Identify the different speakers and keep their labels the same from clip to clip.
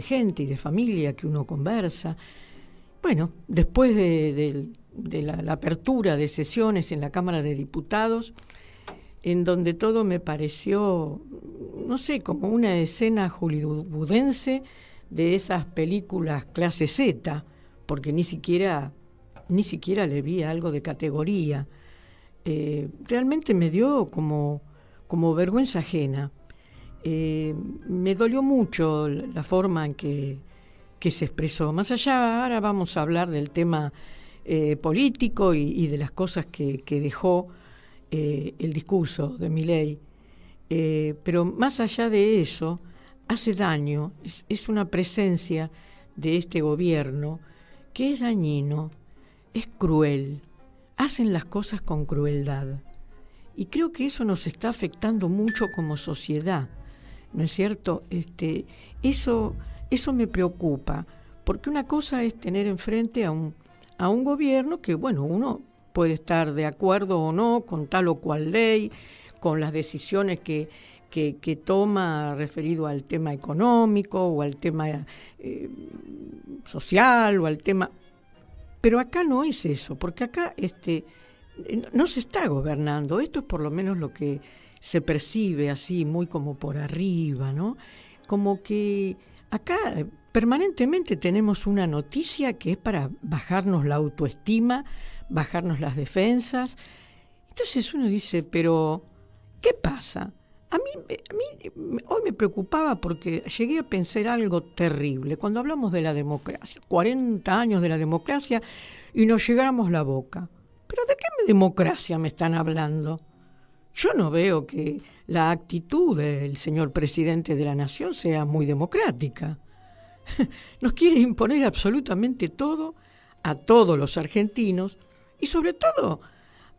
Speaker 1: gente y de familia que uno conversa. Bueno, después de la apertura de sesiones en la Cámara de Diputados, en donde todo me pareció, no sé, como una escena hollywoodense de esas películas clase Z, porque ni siquiera le vi algo de categoría. Realmente me dio como vergüenza ajena. Me dolió mucho la forma en que se expresó. Más allá, ahora vamos a hablar del tema político y de las cosas que dejó el discurso de Milei. Pero más allá de eso, hace daño, es una presencia de este gobierno que es dañino, es cruel, hacen las cosas con crueldad. Y creo que eso nos está afectando mucho como sociedad, ¿no es cierto? Eso me preocupa, porque una cosa es tener enfrente a un gobierno que, bueno, uno puede estar de acuerdo o no con tal o cual ley, con las decisiones que toma referido al tema económico o al tema social o al tema... Pero acá no es eso, porque acá no se está gobernando. Esto es por lo menos lo que se percibe así, muy como por arriba, ¿no? Como que acá permanentemente tenemos una noticia que es para bajarnos la autoestima, bajarnos las defensas. Entonces uno dice, pero ¿qué pasa? A mí hoy me preocupaba porque llegué a pensar algo terrible. Cuando hablamos de la democracia, 40 años de la democracia y nos llegamos la boca. ¿Pero de qué democracia me están hablando? Yo no veo que la actitud del señor presidente de la nación sea muy democrática. Nos quiere imponer absolutamente todo a todos los argentinos y sobre todo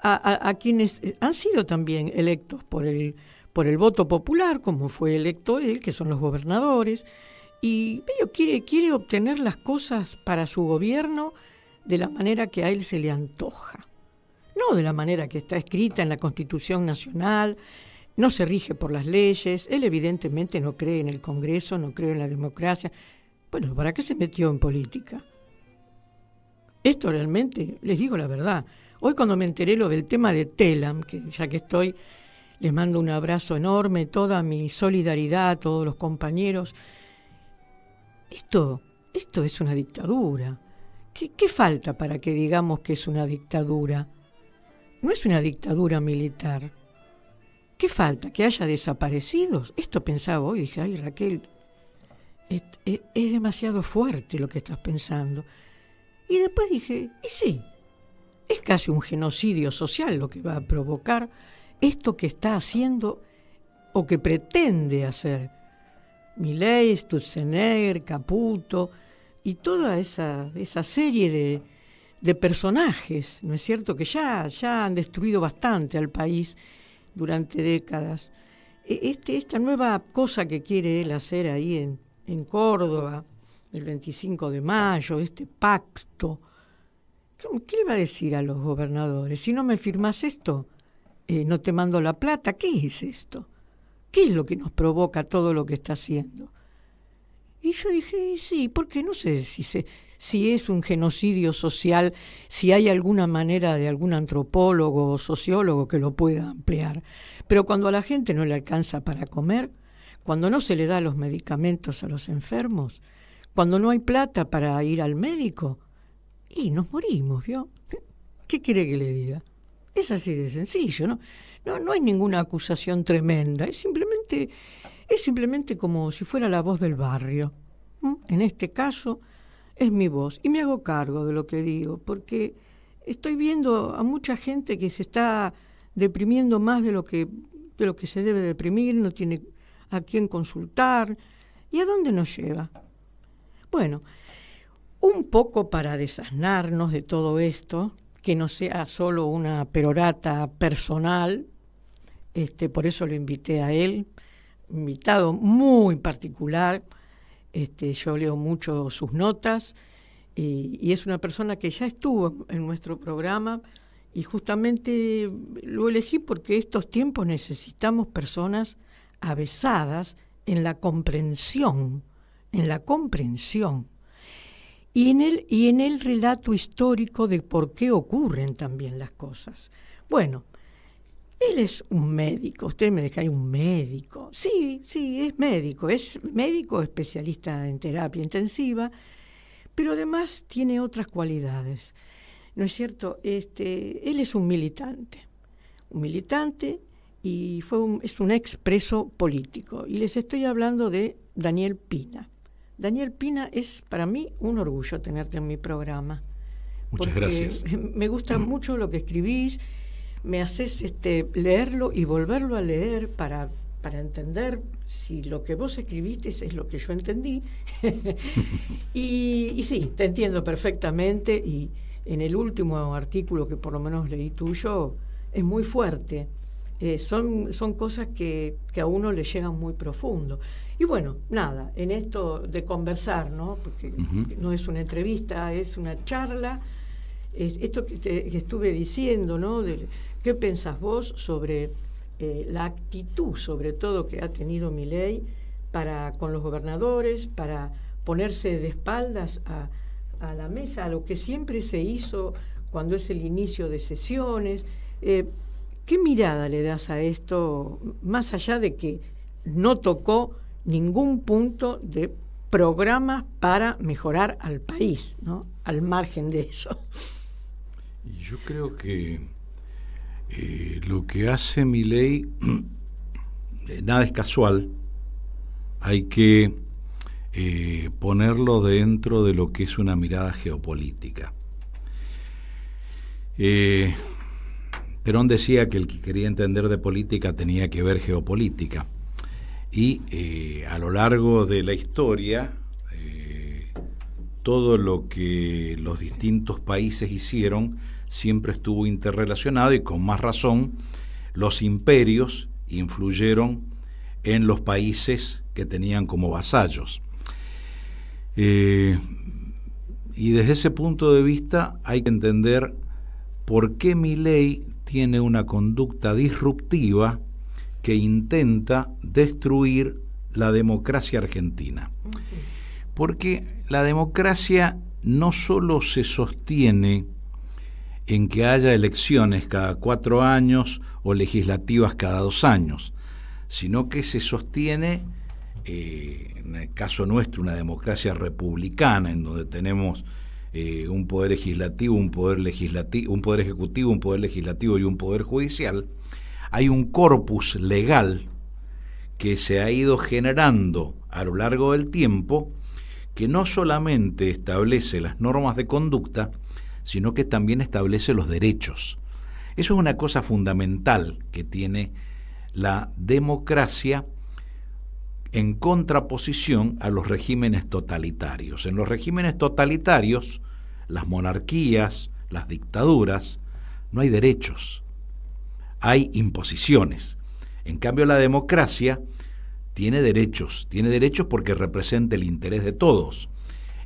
Speaker 1: a quienes han sido también electos por el voto popular, como fue electo él, que son los gobernadores, y quiere obtener las cosas para su gobierno de la manera que a él se le antoja. No de la manera que está escrita en la Constitución Nacional, no se rige por las leyes, él evidentemente no cree en el Congreso, no cree en la democracia. Bueno, ¿para qué se metió en política? Esto realmente, les digo la verdad, hoy cuando me enteré lo del tema de Telam, que ya que estoy, les mando un abrazo enorme, toda mi solidaridad a todos los compañeros. Esto es una dictadura. ¿Qué falta para que digamos que es una dictadura? No es una dictadura militar. ¿Qué falta? ¿Que haya desaparecidos? Esto pensaba hoy, dije, ay Raquel, es demasiado fuerte lo que estás pensando. Y después dije, y sí, es casi un genocidio social lo que va a provocar esto que está haciendo o que pretende hacer Milei, Sturzenegger, Caputo y toda esa serie de personajes, ¿no es cierto?, que ya han destruido bastante al país durante décadas. Esta nueva cosa que quiere él hacer ahí en Córdoba, el 25 de mayo, este pacto, ¿qué le va a decir a los gobernadores? Si no me firmás esto, no te mando la plata. ¿Qué es esto? ¿Qué es lo que nos provoca todo lo que está haciendo? Y yo dije, sí, porque no sé si es un genocidio social, si hay alguna manera de algún antropólogo o sociólogo que lo pueda ampliar. Pero cuando a la gente no le alcanza para comer, cuando no se le da los medicamentos a los enfermos, cuando no hay plata para ir al médico, y nos morimos, ¿vio? ¿Qué quiere que le diga? Es así de sencillo, ¿no? No hay ninguna acusación tremenda, es simplemente como si fuera la voz del barrio. En este caso es mi voz y me hago cargo de lo que digo, porque estoy viendo a mucha gente que se está deprimiendo más de lo que se debe deprimir, no tiene a quién consultar. ¿Y a dónde nos lleva? Bueno, un poco para desasnarnos de todo esto, que no sea solo una perorata personal, por eso lo invité a él, invitado muy particular, yo leo mucho sus notas y es una persona que ya estuvo en nuestro programa y justamente lo elegí porque estos tiempos necesitamos personas avesadas en la comprensión, en la comprensión y en el relato histórico de por qué ocurren también las cosas. Bueno, él es un médico, usted me deja ahí un médico. Sí, es médico especialista en terapia intensiva, pero además tiene otras cualidades. ¿No es cierto? Él es un militante y es un expreso político. Y les estoy hablando de Daniel Pina. Daniel Pina, es para mí un orgullo tenerte en mi programa.
Speaker 2: Muchas gracias.
Speaker 1: Me gusta mucho lo que escribís, me haces leerlo y volverlo a leer para entender si lo que vos escribiste es lo que yo entendí. y sí, te entiendo perfectamente, y en el último artículo que por lo menos leí tuyo es muy fuerte. Son cosas que a uno le llegan muy profundo. Y bueno, nada, en esto de conversar, ¿no? Porque no es una entrevista, es una charla. Esto que estuve diciendo, ¿no? ¿Qué pensás vos sobre la actitud, sobre todo, que ha tenido Milei con los gobernadores, para ponerse de espaldas a la mesa, a lo que siempre se hizo cuando es el inicio de sesiones? ¿Qué mirada le das a esto, más allá de que no tocó ningún punto de programas para mejorar al país, ¿no? Al margen de eso?
Speaker 2: Yo creo que lo que hace Milei nada es casual. Hay que ponerlo dentro de lo que es una mirada geopolítica. Perón decía que el que quería entender de política tenía que ver geopolítica. Y a lo largo de la historia, todo lo que los distintos países hicieron siempre estuvo interrelacionado, y con más razón los imperios influyeron en los países que tenían como vasallos. Y desde ese punto de vista hay que entender por qué Milei tiene una conducta disruptiva que intenta destruir la democracia argentina. Porque la democracia no solo se sostiene en que haya elecciones cada 4 años o legislativas cada 2 años, sino que se sostiene, en el caso nuestro, una democracia republicana, en donde tenemos un poder legislativo, un poder ejecutivo, un poder legislativo y un poder judicial. Hay un corpus legal que se ha ido generando a lo largo del tiempo, que no solamente establece las normas de conducta, sino que también establece los derechos. Eso es una cosa fundamental que tiene la democracia en contraposición a los regímenes totalitarios. En los regímenes totalitarios, las monarquías, las dictaduras, no hay derechos, hay imposiciones. En cambio, la democracia tiene derechos porque representa el interés de todos,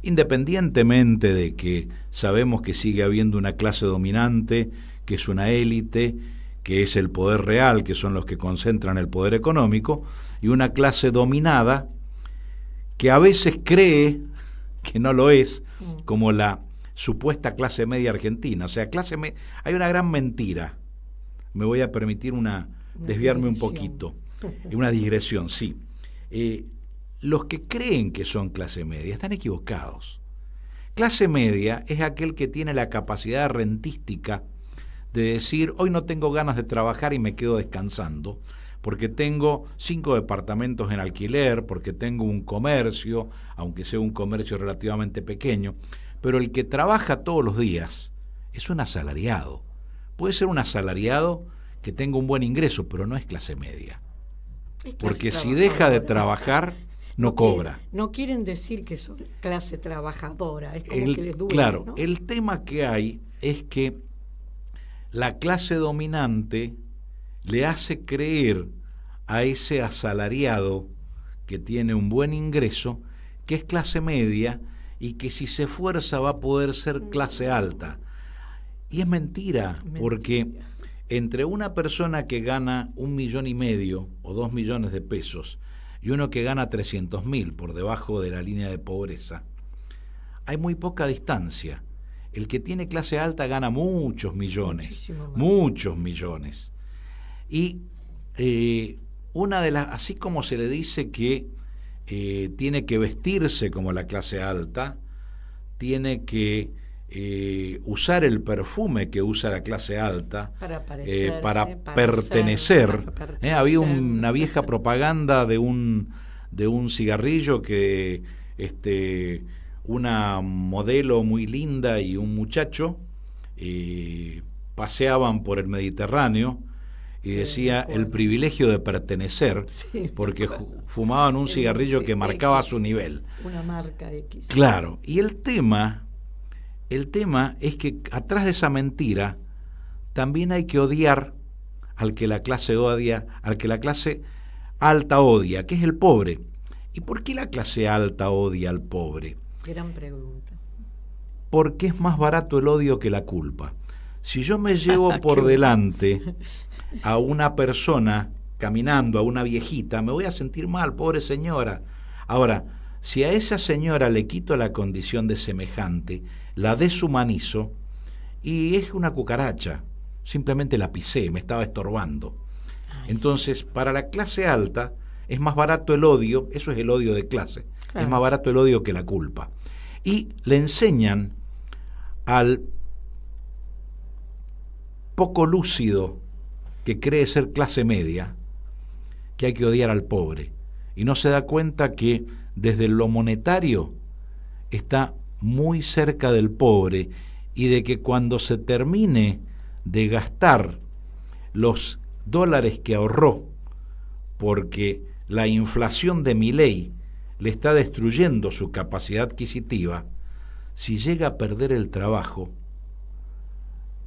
Speaker 2: independientemente de que sabemos que sigue habiendo una clase dominante, que es una élite, que es el poder real, que son los que concentran el poder económico, y una clase dominada que a veces cree que no lo es, como la supuesta clase media argentina. O sea, hay una gran mentira. Me voy a permitir desviarme un poquito. Una digresión, sí. Los que creen que son clase media están equivocados. Clase media es aquel que tiene la capacidad rentística de decir: hoy no tengo ganas de trabajar y me quedo descansando, porque tengo 5 departamentos en alquiler, porque tengo un comercio, aunque sea un comercio relativamente pequeño. Pero el que trabaja todos los días es un asalariado. Puede ser un asalariado que tenga un buen ingreso, pero no es clase media. Porque si deja de trabajar, no cobra.
Speaker 1: No quieren decir que son clase trabajadora, es como que les duele.
Speaker 2: Claro,
Speaker 1: ¿no?
Speaker 2: El tema que hay es que la clase dominante le hace creer a ese asalariado que tiene un buen ingreso que es clase media y que si se esfuerza va a poder ser clase alta. Y es mentira, porque entre una persona que gana 1,5 millones o 2 millones de pesos y uno que gana 300.000 por debajo de la línea de pobreza, hay muy poca distancia. El que tiene clase alta gana muchos millones, muchos millones. Y una de las, así como se le dice que tiene que vestirse como la clase alta, tiene que usar el perfume que usa la clase alta para pertenecer. Había una vieja propaganda de un cigarrillo que una modelo muy linda y un muchacho paseaban por el Mediterráneo y decía el privilegio de pertenecer, porque fumaban un cigarrillo que marcaba X, su nivel.
Speaker 1: Una marca X.
Speaker 2: Claro, y el tema es que atrás de esa mentira también hay que odiar al que la clase odia, al que la clase alta odia, que es el pobre. ¿Y por qué la clase alta odia al pobre?
Speaker 1: Gran pregunta.
Speaker 2: Porque es más barato el odio que la culpa. Si yo me llevo por delante a una persona caminando, a una viejita, me voy a sentir mal, pobre señora. Ahora, si a esa señora le quito la condición de semejante, la deshumanizo, y es una cucaracha, simplemente la pisé, me estaba estorbando. Entonces, para la clase alta es más barato el odio, eso es el odio de clase, claro. Es más barato el odio que la culpa. Y le enseñan al poco lúcido que cree ser clase media que hay que odiar al pobre, y no se da cuenta que desde lo monetario está muy cerca del pobre, y de que cuando se termine de gastar los dólares que ahorró, porque la inflación de Milei le está destruyendo su capacidad adquisitiva, si llega a perder el trabajo,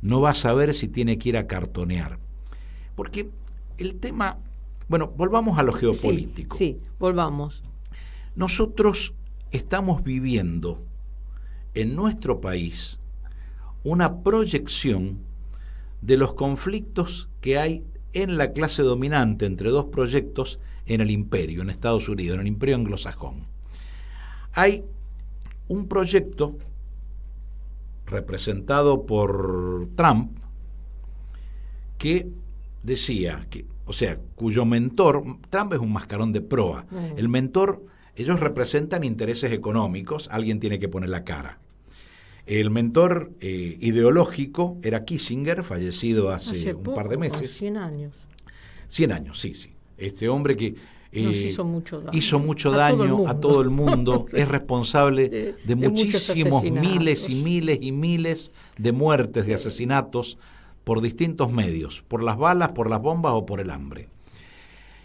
Speaker 2: no va a saber si tiene que ir a cartonear. Porque el tema, bueno, volvamos a lo geopolítico.
Speaker 1: Sí, volvamos.
Speaker 2: Nosotros estamos viviendo en nuestro país una proyección de los conflictos que hay en la clase dominante entre dos proyectos en el imperio, en Estados Unidos, en el imperio anglosajón. Hay un proyecto representado por Trump que decía que, o sea, cuyo mentor, Trump es un mascarón de proa, el mentor, ellos representan intereses económicos, alguien tiene que poner la cara. El mentor ideológico era Kissinger, fallecido hace un par de meses.
Speaker 1: 100 años.
Speaker 2: 100 años, sí. Este hombre que
Speaker 1: nos hizo mucho
Speaker 2: daño a todo el mundo, es responsable de muchísimos miles y miles y miles de muertes, de asesinatos por distintos medios, por las balas, por las bombas o por el hambre.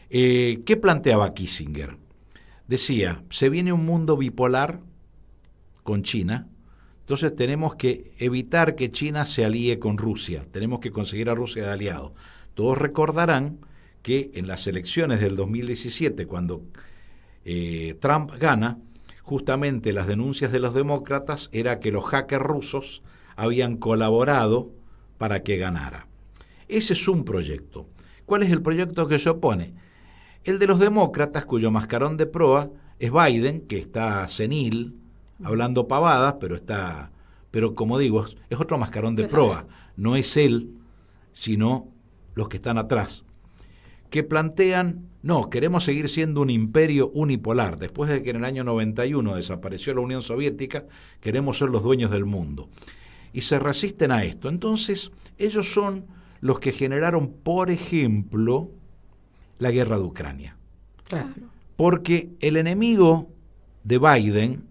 Speaker 2: ¿Qué planteaba Kissinger? Decía, se viene un mundo bipolar con China, entonces tenemos que evitar que China se alíe con Rusia, tenemos que conseguir a Rusia de aliado. Todos recordarán que en las elecciones del 2017, cuando Trump gana, justamente las denuncias de los demócratas era que los hackers rusos habían colaborado para que ganara. Ese es un proyecto. ¿Cuál es el proyecto que se opone? El de los demócratas, cuyo mascarón de proa es Biden, que está senil, hablando pavadas, pero como digo, es otro mascarón de proa. No es él, sino los que están atrás, que plantean, no, queremos seguir siendo un imperio unipolar. Después de que en el año 91 desapareció la Unión Soviética, queremos ser los dueños del mundo. Y se resisten a esto. Entonces, ellos son los que generaron, por ejemplo, la guerra de Ucrania.
Speaker 1: Claro.
Speaker 2: Porque el enemigo de Biden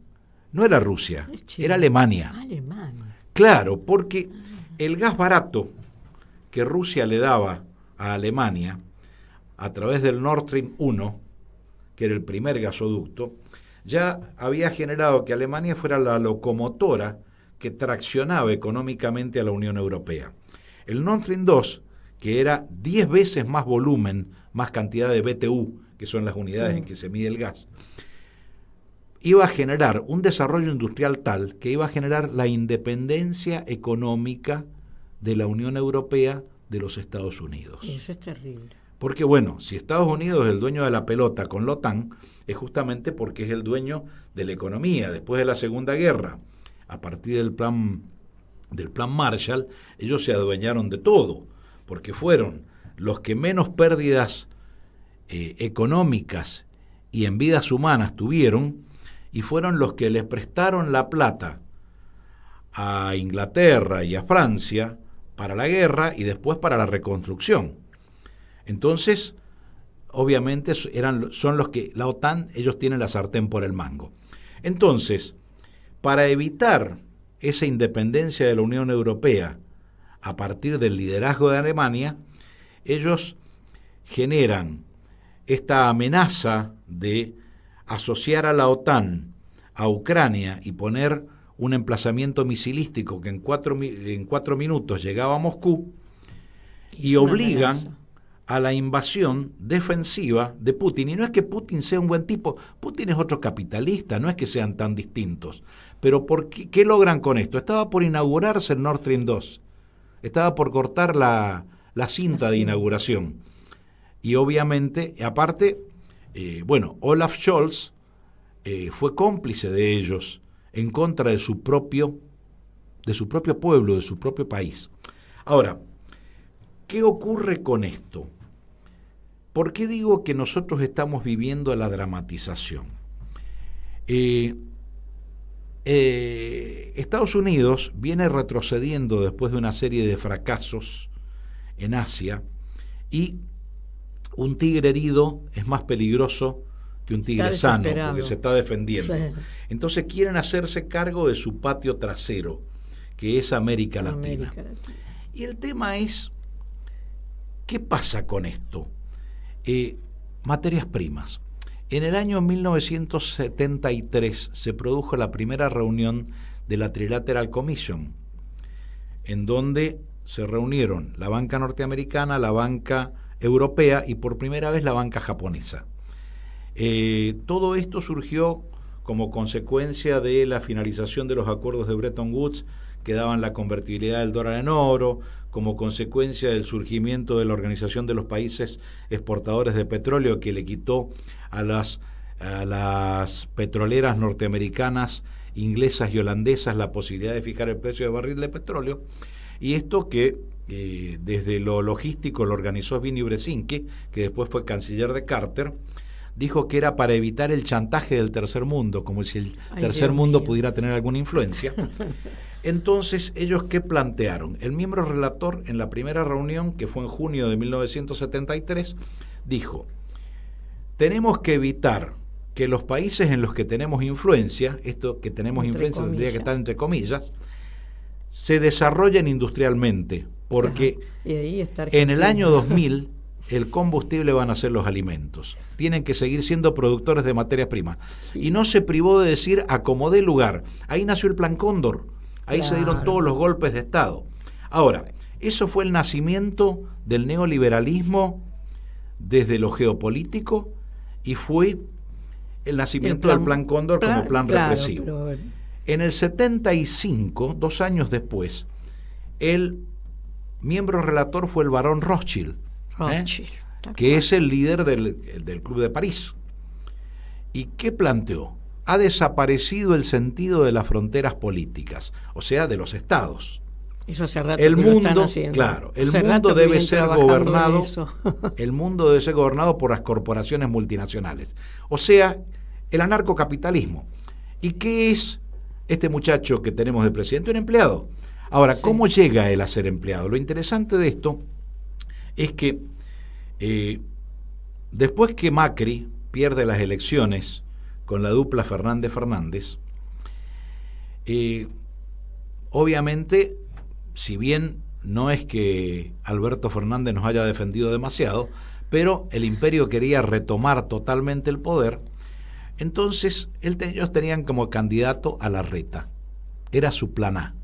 Speaker 2: no era Rusia, era Alemania.
Speaker 1: Alemania.
Speaker 2: Claro, porque el gas barato que Rusia le daba a Alemania a través del Nord Stream 1, que era el primer gasoducto, ya había generado que Alemania fuera la locomotora que traccionaba económicamente a la Unión Europea. El Nord Stream 2, que era 10 veces más volumen, más cantidad de BTU, que son las unidades en que se mide el gas, iba a generar un desarrollo industrial tal que iba a generar la independencia económica de la Unión Europea de los Estados Unidos.
Speaker 1: Eso es terrible.
Speaker 2: Porque bueno, si Estados Unidos es el dueño de la pelota con la OTAN, es justamente porque es el dueño de la economía. Después de la Segunda Guerra, a partir del plan Marshall, ellos se adueñaron de todo, porque fueron los que menos pérdidas económicas y en vidas humanas tuvieron, y fueron los que les prestaron la plata a Inglaterra y a Francia para la guerra y después para la reconstrucción. Entonces, obviamente son los que la OTAN, ellos tienen la sartén por el mango. Entonces, para evitar esa independencia de la Unión Europea a partir del liderazgo de Alemania, ellos generan esta amenaza de asociar a la OTAN a Ucrania y poner un emplazamiento misilístico que en cuatro minutos llegaba a Moscú, y obligan a la invasión defensiva de Putin. Y no es que Putin sea un buen tipo, Putin es otro capitalista, no es que sean tan distintos. Pero ¿qué logran con esto? Estaba por inaugurarse el Nord Stream 2, estaba por cortar la cinta de inauguración. Y obviamente, aparte, Olaf Scholz fue cómplice de ellos en contra de su propio pueblo, de su propio país. Ahora, ¿qué ocurre con esto? ¿Por qué digo que nosotros estamos viviendo la dramatización? Estados Unidos viene retrocediendo después de una serie de fracasos en Asia, y un tigre herido es más peligroso que un tigre sano, porque se está defendiendo. Sí. Entonces quieren hacerse cargo de su patio trasero, que es América Latina. Y el tema es, ¿qué pasa con esto? Materias primas. En el año 1973 se produjo la primera reunión de la Trilateral Commission, en donde se reunieron la banca norteamericana, la banca europea y por primera vez la banca japonesa. Todo esto surgió como consecuencia de la finalización de los acuerdos de Bretton Woods, que daban la convertibilidad del dólar en oro, como consecuencia del surgimiento de la Organización de los Países Exportadores de Petróleo, que le quitó a las petroleras norteamericanas, inglesas y holandesas la posibilidad de fijar el precio de barril de petróleo. Y esto que desde lo logístico lo organizó Vinny Brzezinski, que después fue canciller de Carter, dijo que era para evitar el chantaje del tercer mundo, como si el tercer mundo pudiera tener alguna influencia. Entonces, ¿ellos qué plantearon? El miembro relator, en la primera reunión, que fue en junio de 1973, dijo: tenemos que evitar que los países en los que tenemos influencia, esto que tenemos entre influencia comillas, tendría que estar entre comillas, se desarrollen industrialmente, porque en el año 2000 el combustible van a ser los alimentos. Tienen que seguir siendo productores de materias primas. Sí. Y no se privó de decir a como dé lugar. Ahí nació el Plan Cóndor. Ahí se dieron todos los golpes de Estado. Ahora, eso fue el nacimiento del neoliberalismo desde lo geopolítico, y fue el nacimiento del Plan Cóndor como plan represivo. Pero... En el 75, 2 años después, el miembro relator fue el barón Rothschild, que es el líder del Club de París. ¿Y qué planteó? Ha desaparecido el sentido de las fronteras políticas, o sea, de los estados.
Speaker 1: Eso hace rato el mundo, lo están haciendo.
Speaker 2: Claro, el mundo debe ser gobernado. El mundo debe ser gobernado por las corporaciones multinacionales, o sea, el anarcocapitalismo. ¿Y qué es este muchacho que tenemos de presidente? Un empleado. Ahora, sí. ¿Cómo llega él a ser empleado? Lo interesante de esto es que después que Macri pierde las elecciones con la dupla Fernández-Fernández, obviamente, si bien no es que Alberto Fernández nos haya defendido demasiado, pero el imperio quería retomar totalmente el poder. Entonces ellos tenían como candidato a Larreta, era su plan A.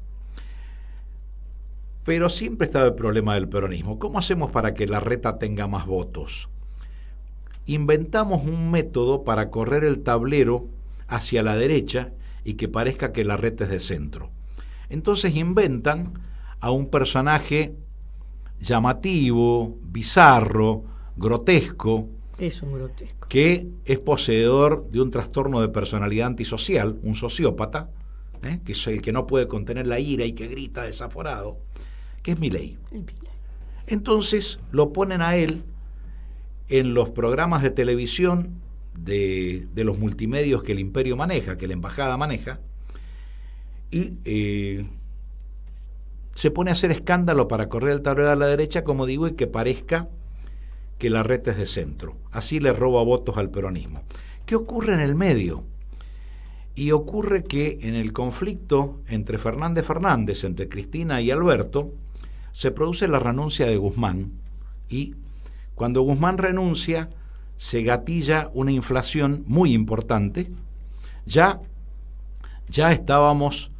Speaker 2: Pero siempre estaba el problema del peronismo. ¿Cómo hacemos para que Larreta tenga más votos? Inventamos un método para correr el tablero hacia la derecha y que parezca que Larreta es de centro. Entonces inventan a un personaje llamativo, bizarro, grotesco,
Speaker 1: Es un grotesco.
Speaker 2: que es poseedor de un trastorno de personalidad antisocial, un sociópata, que es el que no puede contener la ira y que grita desaforado, que es Milei. Entonces lo ponen a él en los programas de televisión de los multimedios que el imperio maneja, que la embajada maneja, y se pone a hacer escándalo para correr el tablero a la derecha, como digo, y que parezca que Larreta es de centro. Así le roba votos al peronismo. ¿Qué ocurre en el medio? Y ocurre que en el conflicto entre Fernández, entre Cristina y Alberto, se produce la renuncia de Guzmán, y cuando Guzmán renuncia se gatilla una inflación muy importante. Ya estábamos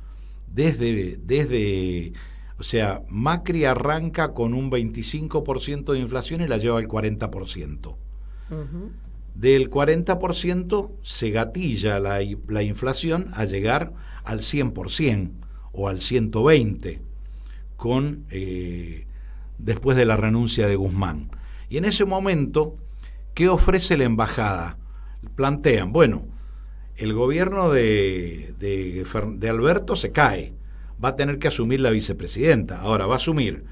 Speaker 2: o sea, Macri arranca con un 25% de inflación y la lleva al 40%. Uh-huh. Del 40% se gatilla la inflación a llegar al 100% o al 120% después de la renuncia de Guzmán. Y en ese momento, ¿qué ofrece la embajada? Plantean, bueno, el gobierno de Alberto se cae, va a tener que asumir la vicepresidenta. Ahora va a asumir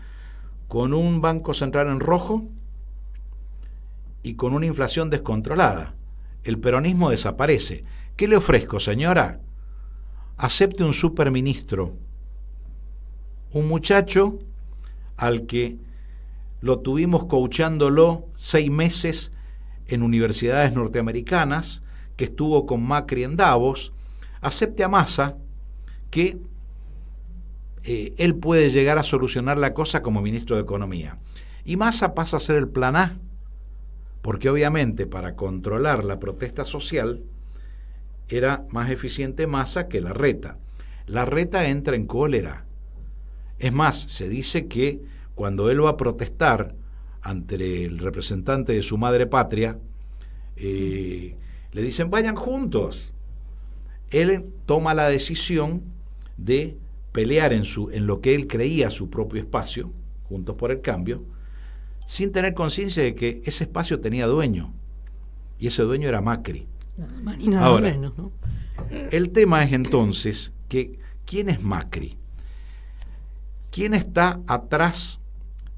Speaker 2: con un Banco Central en rojo y con una inflación descontrolada. El peronismo desaparece. ¿Qué le ofrezco, señora? Acepte un superministro, un muchacho al que lo tuvimos coachándolo 6 meses en universidades norteamericanas, que estuvo con Macri en Davos. Acepte a Massa, que él puede llegar a solucionar la cosa como ministro de Economía. Y Massa pasa a ser el plan A, porque obviamente para controlar la protesta social era más eficiente Massa que Larreta. Larreta entra en cólera. Es más, se dice que cuando él va a protestar ante el representante de su madre patria, le dicen vayan juntos. Él toma la decisión de pelear en lo que él creía su propio espacio, Juntos por el Cambio, sin tener conciencia de que ese espacio tenía dueño, y ese dueño era Macri.
Speaker 1: Nada
Speaker 2: Ahora,
Speaker 1: menos, ¿no?
Speaker 2: El tema es entonces que ¿quién es Macri? ¿Quién está atrás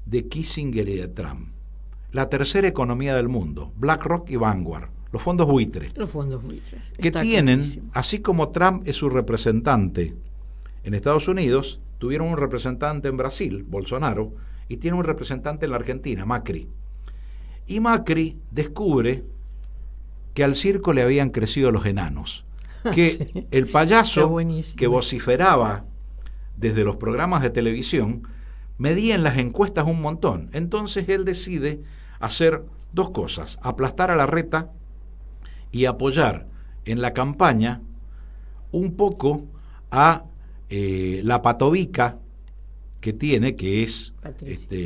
Speaker 2: de Kissinger y de Trump? La tercera economía del mundo, BlackRock y Vanguard, los fondos buitres.
Speaker 1: Los fondos buitres.
Speaker 2: Que tienen, así como Trump es su representante en Estados Unidos, tuvieron un representante en Brasil, Bolsonaro, y tiene un representante en la Argentina, Macri. Y Macri descubre que al circo le habían crecido los enanos, que sí, el payaso que vociferaba desde los programas de televisión medía en las encuestas un montón. Entonces él decide hacer 2 cosas: aplastar a Larreta y apoyar en la campaña un poco a la patovica que tiene, que es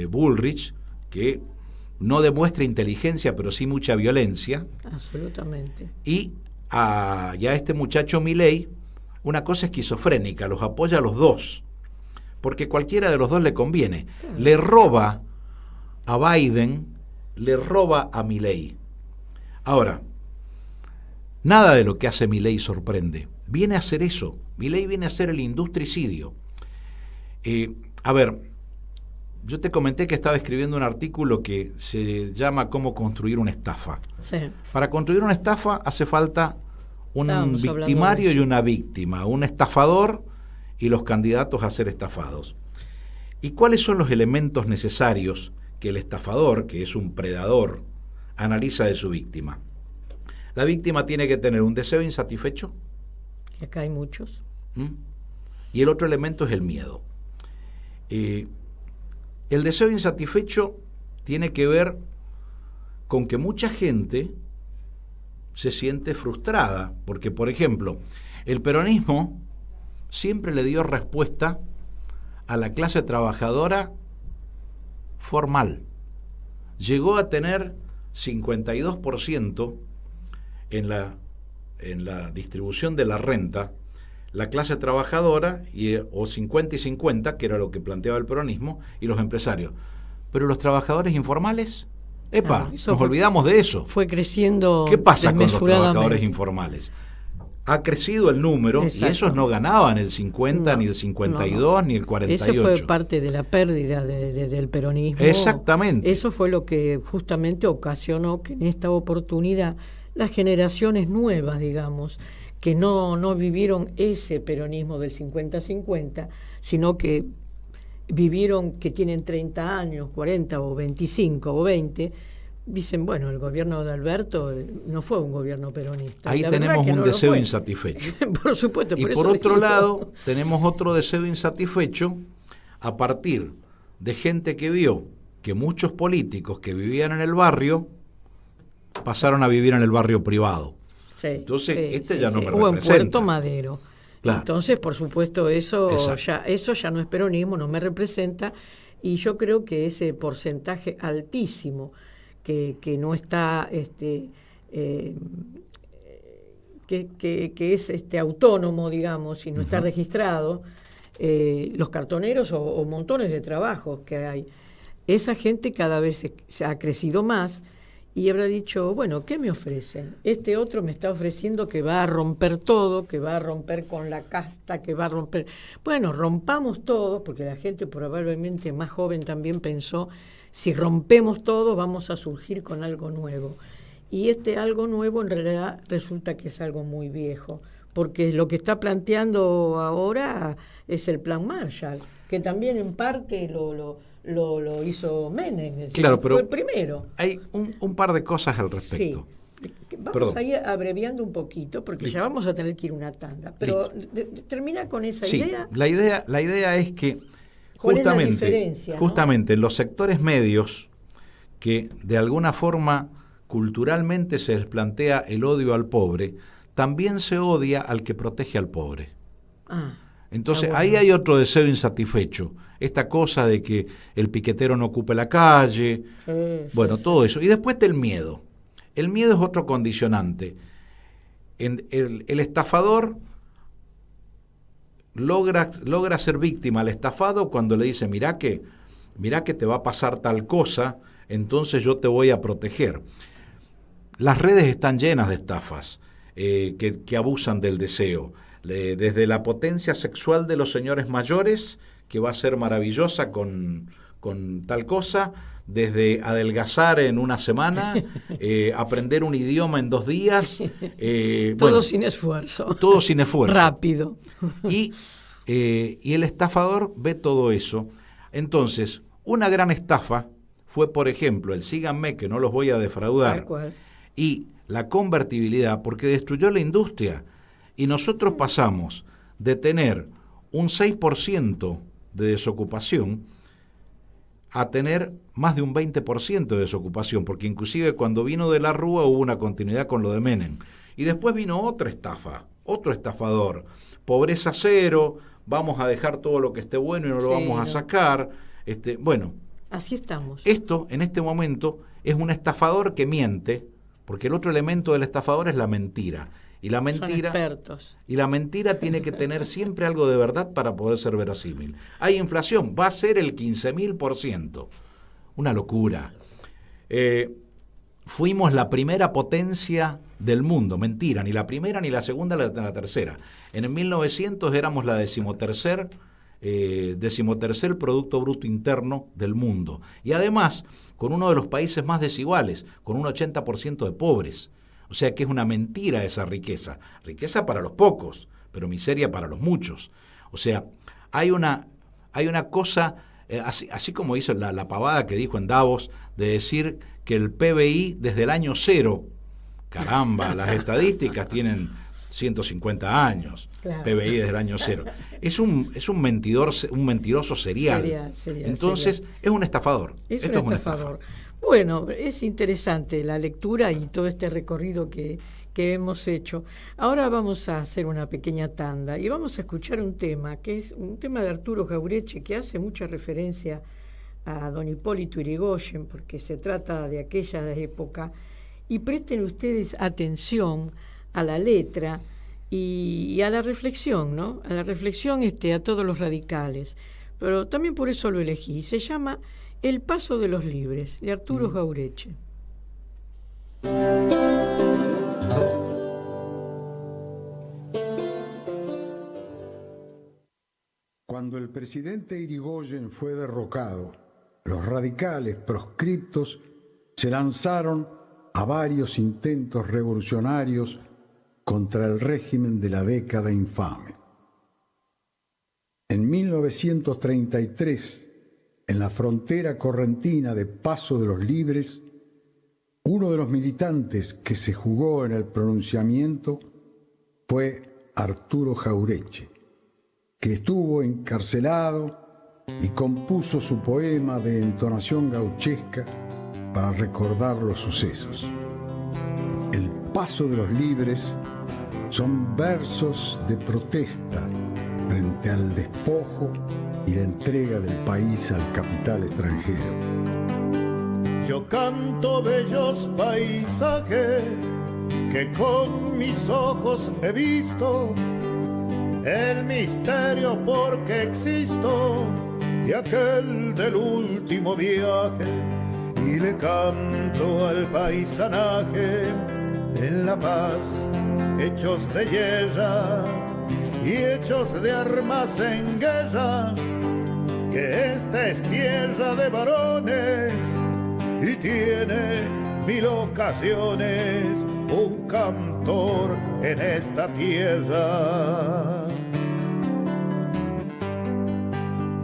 Speaker 2: Bullrich, que no demuestra inteligencia, pero sí mucha violencia.
Speaker 1: Absolutamente.
Speaker 2: Y a este muchacho Milei, una cosa esquizofrénica, los apoya a los dos, porque cualquiera de los dos le conviene. Claro. Le roba a Biden, le roba a Milei. Ahora, nada de lo que hace Milei sorprende. Viene a hacer eso. Milei viene a hacer el industricidio. A ver, yo te comenté que estaba escribiendo un artículo que se llama Cómo construir una estafa.
Speaker 1: Sí.
Speaker 2: Para construir una estafa hace falta un victimario y una víctima, un estafador y los candidatos a ser estafados. ¿Y cuáles son los elementos necesarios que el estafador, que es un predador, analiza de su víctima? La víctima tiene que tener un deseo insatisfecho.
Speaker 1: Que acá hay muchos.
Speaker 2: Y el otro elemento es el miedo. El deseo insatisfecho tiene que ver con que mucha gente se siente frustrada, porque, por ejemplo, el peronismo siempre le dio respuesta a la clase trabajadora formal. Llegó a tener 52% en la distribución de la renta, la clase trabajadora, o 50 y 50, que era lo que planteaba el peronismo, y los empresarios. Pero los trabajadores informales Nos olvidamos de eso.
Speaker 1: Fue creciendo.
Speaker 2: ¿Qué pasa con los
Speaker 1: desmesuradamente?
Speaker 2: trabajadores informales? Ha crecido el número. Exacto. Y esos no ganaban el 50, ni el 52, ni el 48.
Speaker 1: Ese fue parte de la pérdida del peronismo.
Speaker 2: Exactamente.
Speaker 1: Eso fue lo que justamente ocasionó que en esta oportunidad las generaciones nuevas, digamos, que no vivieron ese peronismo del 50-50, sino que vivieron, que tienen 30 años, 40 o 25 o 20, dicen, bueno, el gobierno de Alberto no fue un gobierno peronista.
Speaker 2: Ahí tenemos un deseo insatisfecho.
Speaker 1: Por supuesto.
Speaker 2: Y por otro lado, tenemos otro deseo insatisfecho a partir de gente que vio que muchos políticos que vivían en el barrio pasaron a vivir en el barrio privado.
Speaker 1: Sí,
Speaker 2: entonces, ya no me representa.
Speaker 1: O en Puerto Madero.
Speaker 2: Claro.
Speaker 1: Entonces, por supuesto, eso ya no es peronismo, no me representa, y yo creo que ese porcentaje altísimo que no está que es autónomo, digamos, y no está registrado, los cartoneros o montones de trabajos que hay, esa gente cada vez se ha crecido más. Y habrá dicho, bueno, ¿qué me ofrecen? Este otro me está ofreciendo que va a romper todo, que va a romper con la casta, que va a romper... Bueno, rompamos todo, porque la gente probablemente más joven también pensó, si rompemos todo vamos a surgir con algo nuevo. Y este algo nuevo en realidad resulta que es algo muy viejo, porque lo que está planteando ahora es el Plan Marshall, que también en parte lo hizo Menem, es decir,
Speaker 2: claro, pero
Speaker 1: fue el primero.
Speaker 2: Hay un par de cosas al respecto.
Speaker 1: Sí. Vamos a ir abreviando un poquito, porque ya vamos a tener que ir una tanda. Pero termina con esa idea.
Speaker 2: La idea es que
Speaker 1: justamente
Speaker 2: en los sectores medios, que de alguna forma culturalmente se les plantea el odio al pobre, también se odia al que protege al pobre. Entonces, ahí hay otro deseo insatisfecho. Esta cosa de que el piquetero no ocupe la calle, todo eso. Y después está el miedo. El miedo es otro condicionante. El estafador logra ser víctima al estafado cuando le dice, mirá que te va a pasar tal cosa, entonces yo te voy a proteger. Las redes están llenas de estafas que abusan del deseo. Desde la potencia sexual de los señores mayores, que va a ser maravillosa con tal cosa, desde adelgazar en una semana, aprender un idioma en 2 días.
Speaker 1: Todo sin esfuerzo.
Speaker 2: Todo sin esfuerzo.
Speaker 1: Rápido.
Speaker 2: Y el estafador ve todo eso. Entonces, una gran estafa fue, por ejemplo, el síganme que no los voy a defraudar.
Speaker 1: Tal cual.
Speaker 2: Y la convertibilidad, porque destruyó la industria. Y nosotros pasamos de tener un 6% de desocupación a tener más de un 20% de desocupación, porque inclusive cuando vino de la Rúa hubo una continuidad con lo de Menem. Y después vino otra estafa, otro estafador, pobreza cero, vamos a dejar todo lo que esté bueno y no lo vamos a sacar.
Speaker 1: Así estamos.
Speaker 2: Esto, en este momento, es un estafador que miente, porque el otro elemento del estafador es la mentira. Y la mentira tiene que tener siempre algo de verdad para poder ser verosímil. Hay inflación, va a ser el 15.000%. Una locura. Fuimos la primera potencia del mundo. Mentira, ni la primera, ni la segunda, ni la tercera. En el 1900 éramos la decimotercer Producto Bruto Interno del mundo. Y además, con uno de los países más desiguales, con un 80% de pobres. O sea que es una mentira esa riqueza. Riqueza para los pocos, pero miseria para los muchos. O sea, hay una cosa, así como hizo la pavada que dijo en Davos, de decir que el PBI desde el año 0, caramba, las estadísticas tienen 150 años, claro. PBI desde el año 0. Es un mentiroso serial. Entonces, es un estafador.
Speaker 1: Esto es un estafador. Bueno, es interesante la lectura y todo este recorrido que hemos hecho. Ahora vamos a hacer una pequeña tanda y vamos a escuchar un tema, que es un tema de Arturo Jauretche, que hace mucha referencia a don Hipólito Yrigoyen, porque se trata de aquella época. Y presten ustedes atención a la letra y a la reflexión, ¿no? A la reflexión a todos los radicales. Pero también por eso lo elegí. Se llama El paso de los libres, de Arturo Jauretche.
Speaker 3: Cuando el presidente Irigoyen fue derrocado, los radicales proscriptos se lanzaron a varios intentos revolucionarios contra el régimen de la década infame. En 1933, en la frontera correntina de Paso de los Libres, uno de los militantes que se jugó en el pronunciamiento fue Arturo Jauretche, que estuvo encarcelado y compuso su poema de entonación gauchesca para recordar los sucesos. El Paso de los Libres son versos de protesta frente al despojo y la entrega del país al capital extranjero.
Speaker 4: Yo canto bellos paisajes que con mis ojos he visto, el misterio por qué existo y aquel del último viaje, y le canto al paisanaje en la paz, hechos de guerra y hechos de armas en guerra, que esta es tierra de varones y tiene 1000 ocasiones un cantor en esta tierra.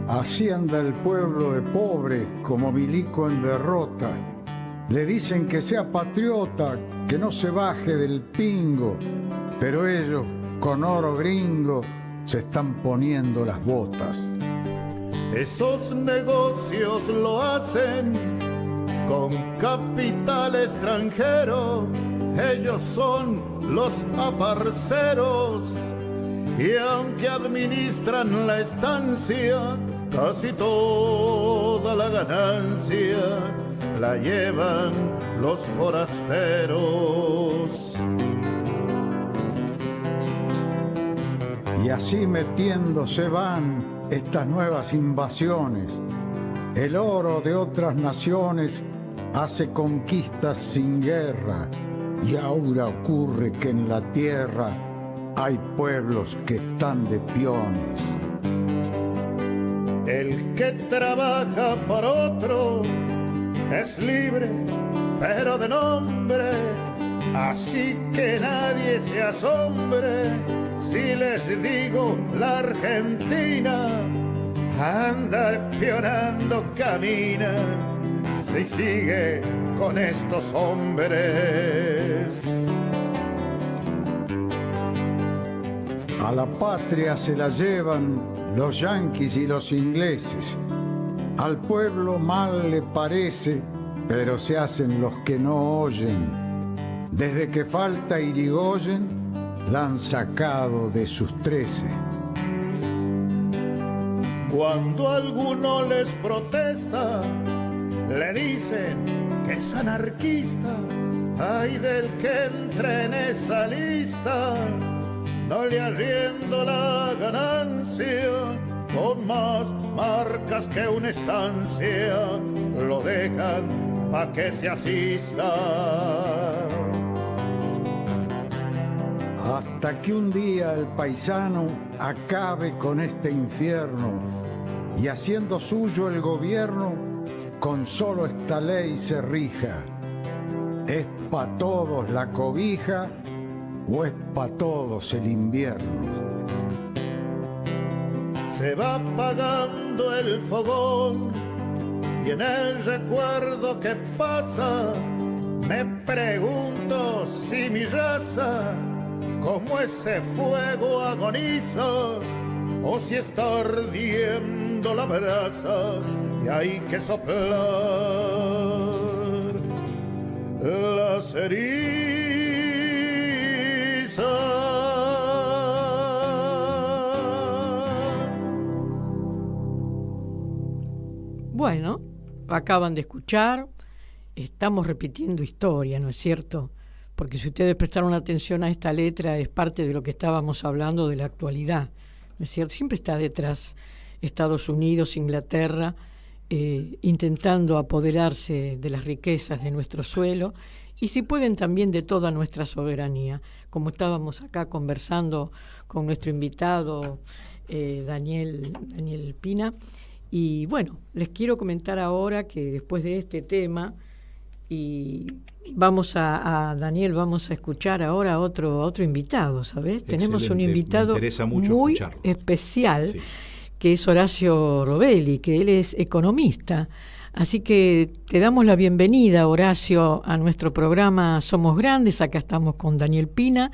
Speaker 3: Así anda el pueblo de pobre como milico en derrota. Le dicen que sea patriota, que no se baje del pingo, pero ellos con oro gringo se están poniendo las botas.
Speaker 4: Esos negocios lo hacen con capital extranjero, ellos son los aparceros, y aunque administran la estancia, casi toda la ganancia la llevan los forasteros.
Speaker 3: Y así metiéndose van estas nuevas invasiones. El oro de otras naciones hace conquistas sin guerra, y ahora ocurre que en la tierra hay pueblos que están de piones.
Speaker 4: El que trabaja por otro es libre, pero de nombre, así que nadie se asombre si les digo la Argentina anda espionando, camina, si sigue con estos hombres.
Speaker 3: A la patria se la llevan los yanquis y los ingleses. Al pueblo mal le parece, pero se hacen los que no oyen. Desde que falta Irigoyen, la han sacado de sus 13.
Speaker 4: Cuando alguno les protesta, le dicen que es anarquista. Ay del que entre en esa lista, no le arriendo la ganancia, con más marcas que una estancia, lo dejan pa' que se asista.
Speaker 3: Hasta que un día el paisano acabe con este infierno y haciendo suyo el gobierno, con solo esta ley se rija. ¿Es pa' todos la cobija o es pa' todos el invierno?
Speaker 4: Se va apagando el fogón y en el recuerdo que pasa me pregunto si mi raza como ese fuego agoniza o si está ardiendo la brasa y hay que soplar la ceriza.
Speaker 1: Bueno, acaban de escuchar, estamos repitiendo historia, ¿no es cierto? Porque si ustedes prestaron atención a esta letra, es parte de lo que estábamos hablando de la actualidad, ¿no es cierto? Siempre está detrás Estados Unidos, Inglaterra, intentando apoderarse de las riquezas de nuestro suelo y si pueden también de toda nuestra soberanía, como estábamos acá conversando con nuestro invitado Daniel Pina. Y bueno, les quiero comentar ahora que después de este tema, y vamos a Daniel, vamos a escuchar ahora a otro invitado, ¿sabes?
Speaker 2: Excelente.
Speaker 1: Tenemos un invitado muy
Speaker 2: escucharlo.
Speaker 1: especial,
Speaker 2: Sí.
Speaker 1: que es Horacio Robelli, que él es economista. Así que te damos la bienvenida, Horacio, a nuestro programa Somos Grandes. Acá estamos con Daniel Pina.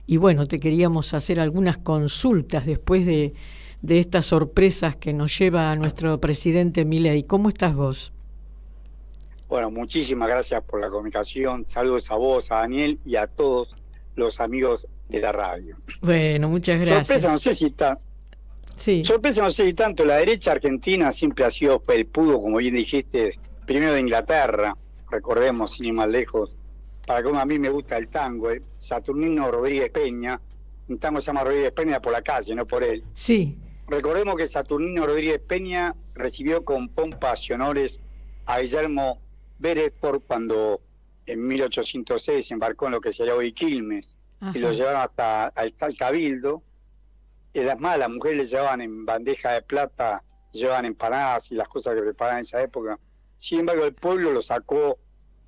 Speaker 1: Y bueno, te queríamos hacer algunas consultas después de estas sorpresas que nos lleva nuestro presidente Milei. ¿Cómo estás vos?
Speaker 5: Bueno, muchísimas gracias por la comunicación. Saludos a vos, a Daniel y a todos los amigos de la radio.
Speaker 1: Bueno, muchas gracias.
Speaker 5: Sorpresa, no sé si tanto. La derecha argentina siempre ha sido felpudo, como bien dijiste, primero de Inglaterra, recordemos, sin ir más lejos, para que a mí me gusta el tango, Saturnino Rodríguez Peña, un tango se llama Rodríguez Peña por la calle, no por él.
Speaker 1: Sí.
Speaker 5: Recordemos que Saturnino Rodríguez Peña recibió con pompas y honores a Guillermo Beresford cuando en 1806 embarcó en lo que sería hoy Quilmes. Ajá. Y lo llevaron hasta el Cabildo. Y las mujeres le llevaban en bandeja de plata, llevaban empanadas y las cosas que preparaban en esa época. Sin embargo, el pueblo lo sacó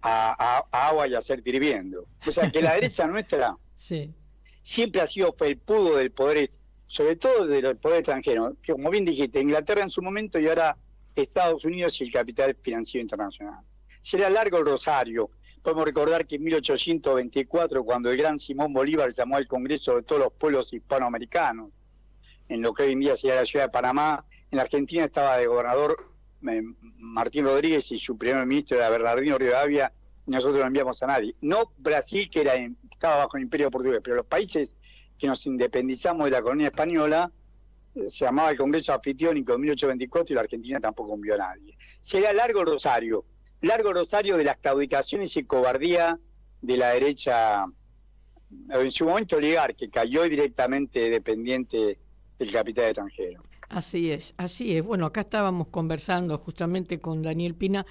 Speaker 5: a agua y a hacer hirviendo. O sea que la derecha nuestra
Speaker 1: sí.
Speaker 5: siempre ha sido felpudo del poder, sobre todo del poder extranjero. Como bien dijiste, Inglaterra en su momento y ahora Estados Unidos y el capital financiero internacional. Será largo el rosario. Podemos recordar que en 1824, cuando el gran Simón Bolívar llamó al Congreso de todos los pueblos hispanoamericanos, en lo que hoy en día sería la ciudad de Panamá, en la Argentina estaba de gobernador Martín Rodríguez y su primer ministro era Bernardino Rivadavia, y nosotros no enviamos a nadie. No Brasil, que estaba bajo el imperio portugués, pero los países que nos independizamos de la colonia española, se llamaba el Congreso Anfitriónico en 1824 y la Argentina tampoco envió a nadie. Será largo rosario de las claudicaciones y cobardía de la derecha, en su momento oligar, que cayó directamente dependiente del capital extranjero.
Speaker 1: Así es. Bueno, acá estábamos conversando justamente con Daniel Pina,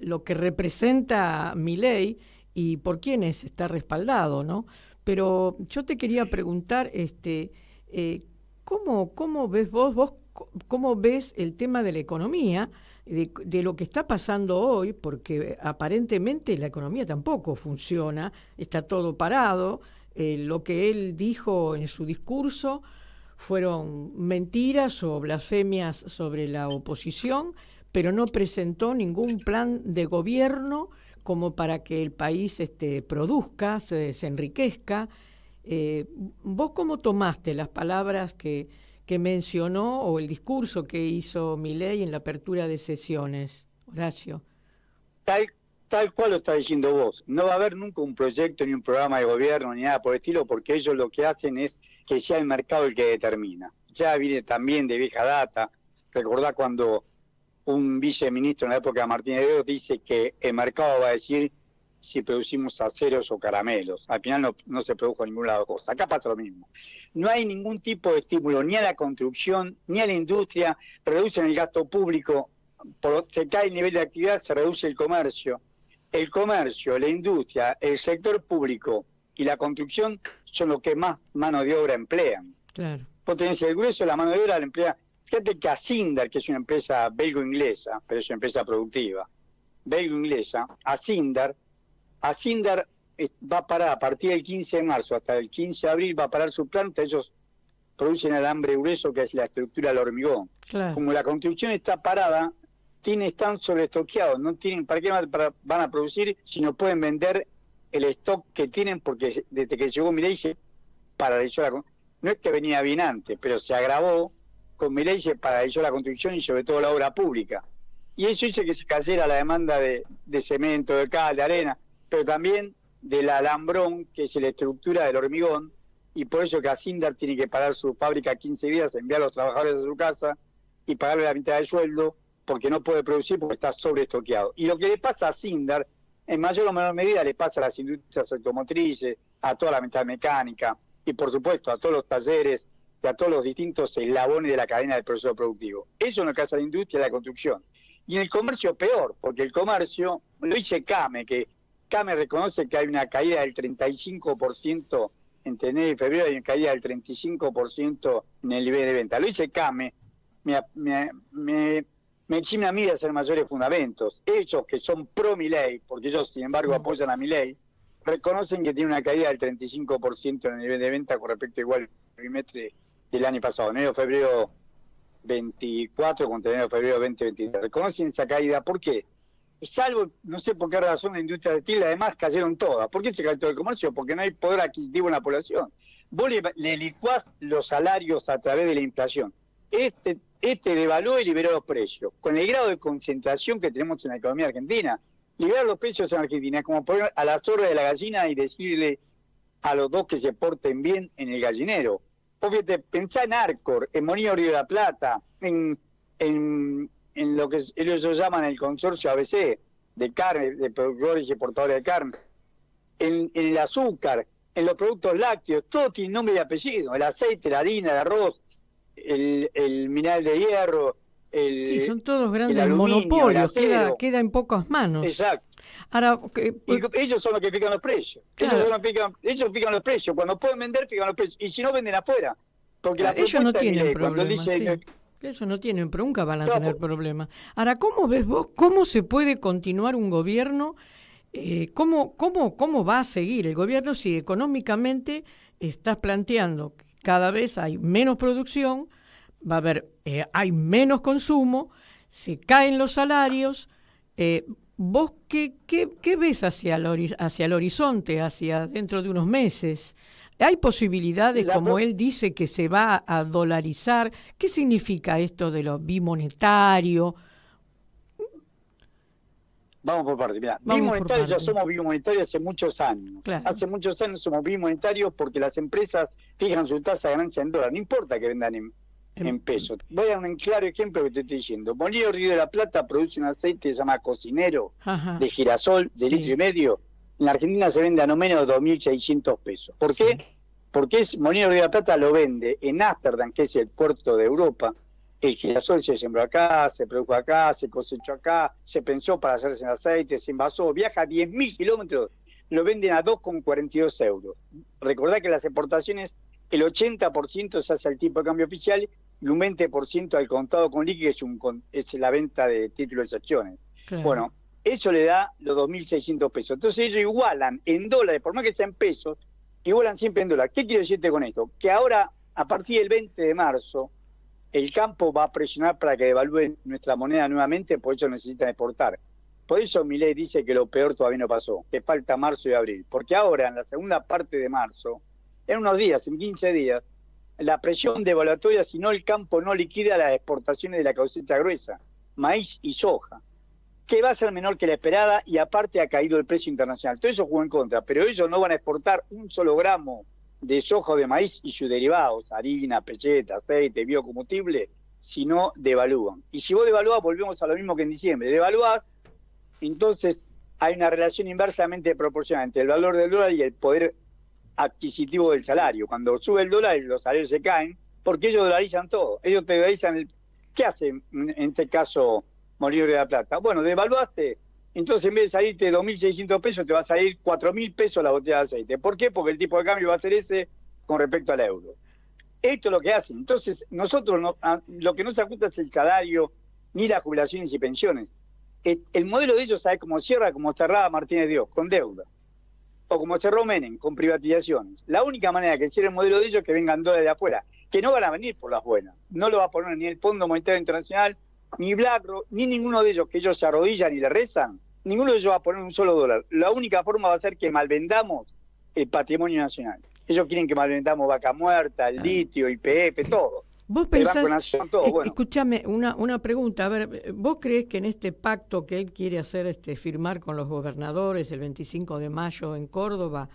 Speaker 1: lo que representa Milei y por quiénes está respaldado, ¿no? Pero yo te quería preguntar, ¿cómo ves vos cómo ves el tema de la economía, de lo que está pasando hoy? Porque aparentemente la economía tampoco funciona, está todo parado. Lo que él dijo en su discurso fueron mentiras o blasfemias sobre la oposición, pero no presentó ningún plan de gobierno como para que el país produzca, se enriquezca. ¿Vos cómo tomaste las palabras que mencionó o el discurso que hizo Milei en la apertura de sesiones, Horacio?
Speaker 5: Tal cual lo está diciendo vos. No va a haber nunca un proyecto ni un programa de gobierno ni nada por el estilo, porque ellos lo que hacen es que sea el mercado el que determina. Ya viene también de vieja data. Recordá cuando un viceministro en la época de Martínez de Oz dice que el mercado va a decir si producimos aceros o caramelos. Al final no se produjo en ningún lado de cosas. Acá pasa lo mismo. No hay ningún tipo de estímulo ni a la construcción, ni a la industria. Reducen el gasto público, se cae el nivel de actividad, se reduce el comercio. El comercio, la industria, el sector público y la construcción son los que más mano de obra emplean. Claro. Vos tenés el grueso de la mano de obra, la emplea. Fíjate que Asindar, que es una empresa belgo-inglesa, pero es una empresa productiva, belgo-inglesa, Asindar va a parar a partir del 15 de marzo hasta el 15 de abril, va a parar su planta. Ellos producen alambre grueso, que es la estructura del hormigón. Claro. Como la construcción está parada, están sobreestoqueados, no tienen para qué van a producir si no pueden vender el stock que tienen, porque desde que llegó Milei se paralizó no es que venía bien antes, pero se agravó con Milei, se paralizó la construcción y sobre todo la obra pública. Y eso hizo que se cayera la demanda de cemento, de cal, de arena, pero también del alambrón, que es la estructura del hormigón, y por eso que Asindar tiene que parar su fábrica 15 días, enviar a los trabajadores a su casa y pagarle la mitad del sueldo, porque no puede producir porque está sobreestoqueado. Y lo que le pasa a Asindar, en mayor o menor medida le pasa a las industrias automotrices, a toda la metalmecánica y por supuesto a todos los talleres y a todos los distintos eslabones de la cadena del proceso productivo. Eso en lo que hace a la industria y la construcción. Y en el comercio peor, porque el comercio, lo dice CAME, que CAME reconoce que hay una caída del 35% entre enero y febrero, hay una caída del 35% en el nivel de venta. Lo dice CAME, me exime a mí de hacer mayores fundamentos. Ellos que son pro Milei, porque ellos sin embargo apoyan a Milei, reconocen que tiene una caída del 35% en el nivel de venta con respecto igual al trimestre del año pasado, enero-febrero 24 contra enero-febrero 2023. Reconocen esa caída. ¿Por qué? Salvo, no sé por qué razón, la industria textil, además cayeron todas. ¿Por qué se cayó todo el comercio? Porque no hay poder adquisitivo en la población. Vos le licuás los salarios a través de la inflación. Este devaluó y liberó los precios. Con el grado de concentración que tenemos en la economía argentina, liberar los precios en Argentina es como poner a la zorra de la gallina y decirle a los dos que se porten bien en el gallinero. Porque pensá en Arcor, en Molino Río de la Plata, en lo que ellos llaman el consorcio ABC de carne, de productores y exportadores de carne, en el azúcar, en los productos lácteos, todo tiene nombre y apellido, el aceite, la harina, el arroz, el mineral de hierro,
Speaker 1: sí, son todos grandes
Speaker 5: aluminio,
Speaker 1: monopolios, queda en pocas manos.
Speaker 5: Exacto.
Speaker 1: Ahora,
Speaker 5: y ellos son los que fijan los precios.
Speaker 1: Claro.
Speaker 5: Ellos fijan los precios. Cuando pueden vender, fijan los precios. Y si no, venden afuera. Porque
Speaker 1: claro,
Speaker 5: la
Speaker 1: ellos no tienen
Speaker 5: Milei,
Speaker 1: problemas.
Speaker 5: Dice,
Speaker 1: sí. Ellos no tienen, pero nunca van a tener problemas. Ahora, ¿cómo ves vos? ¿Cómo se puede continuar un gobierno? ¿Cómo va a seguir el gobierno si económicamente estás planteando que cada vez hay menos producción, va a haber, hay menos consumo, se caen los salarios? ¿Vos qué ves hacia el horizonte, hacia dentro de unos meses? ¿Hay posibilidades, como él dice, que se va a dolarizar? ¿Qué significa esto de lo bimonetario?
Speaker 5: Vamos por parte. Mira, bimonetarios ya somos bimonetarios hace muchos años.
Speaker 1: Claro.
Speaker 5: Hace muchos años somos bimonetarios porque las empresas fijan su tasa de ganancia en dólar. No importa que vendan en pesos. Voy a dar un claro ejemplo que te estoy diciendo. Molino Río de la Plata produce un aceite que se llama Cocinero,
Speaker 1: Ajá,
Speaker 5: de girasol, de litro y medio. En la Argentina se vende a no menos de 2.600 pesos. ¿Por qué? Porque Molino Río de la Plata lo vende en Ámsterdam, que es el puerto de Europa. El girasol se sembró acá, se produjo acá, se cosechó acá, se pensó para hacerse el aceite, se envasó, viaja 10.000 kilómetros, lo venden a 2,42 euros. Recordá que las exportaciones, el 80% se hace al tipo de cambio oficial y un 20% al contado con liqui, es la venta de títulos de acciones.
Speaker 1: claro.
Speaker 5: Bueno, eso le da los 2.600 pesos. Entonces ellos igualan en dólares, por más que sea en pesos, igualan siempre en dólares. ¿Qué quiero decirte con esto? Que ahora, a partir del 20 de marzo, el campo va a presionar para que devalúen nuestra moneda nuevamente, por eso necesitan exportar. Por eso Milei dice que lo peor todavía no pasó, que falta marzo y abril. Porque ahora, en la segunda parte de marzo, en unos días, en 15 días, la presión devaluatoria, si no el campo no liquida las exportaciones de la cosecha gruesa, maíz y soja, que va a ser menor que la esperada y aparte ha caído el precio internacional. Todo eso jugó en contra, pero ellos no van a exportar un solo gramo de soja o de maíz y sus derivados, harina, pelleta, aceite, biocombustible, si no devalúan. Y si vos devaluás, volvemos a lo mismo que en diciembre. Devaluás, entonces hay una relación inversamente proporcional entre el valor del dólar y el poder adquisitivo del salario. Cuando sube el dólar, los salarios se caen, porque ellos dolarizan todo. Ellos te dolarizan ¿qué hacen en este caso Molino de la Plata? Bueno, devaluaste, entonces en vez de salirte 2.600 pesos, te va a salir 4.000 pesos la botella de aceite. ¿Por qué? Porque el tipo de cambio va a ser ese con respecto al euro. Esto es lo que hacen. Entonces, nosotros lo que no se ajusta es el salario, ni las jubilaciones y pensiones. El modelo de ellos, ¿sabe cómo cierra? Como cerraba Martínez Dios, con deuda. O como cerró Menem, con privatizaciones. La única manera que cierre el modelo de ellos es que vengan dólares de afuera, que no van a venir por las buenas. No lo va a poner ni el Fondo Monetario Internacional, ni BlackRock, ni ninguno de ellos, que ellos se arrodillan y le rezan. Ninguno de ellos va a poner un solo dólar. La única forma va a ser que malvendamos el patrimonio nacional. Ellos quieren que malvendamos Vaca Muerta, el litio, YPF, todo.
Speaker 1: ¿Vos pensás,
Speaker 5: bueno.
Speaker 1: Escúchame, una pregunta, a ver, ¿vos crees que en este pacto que él quiere hacer, firmar con los gobernadores el 25 de mayo en Córdoba,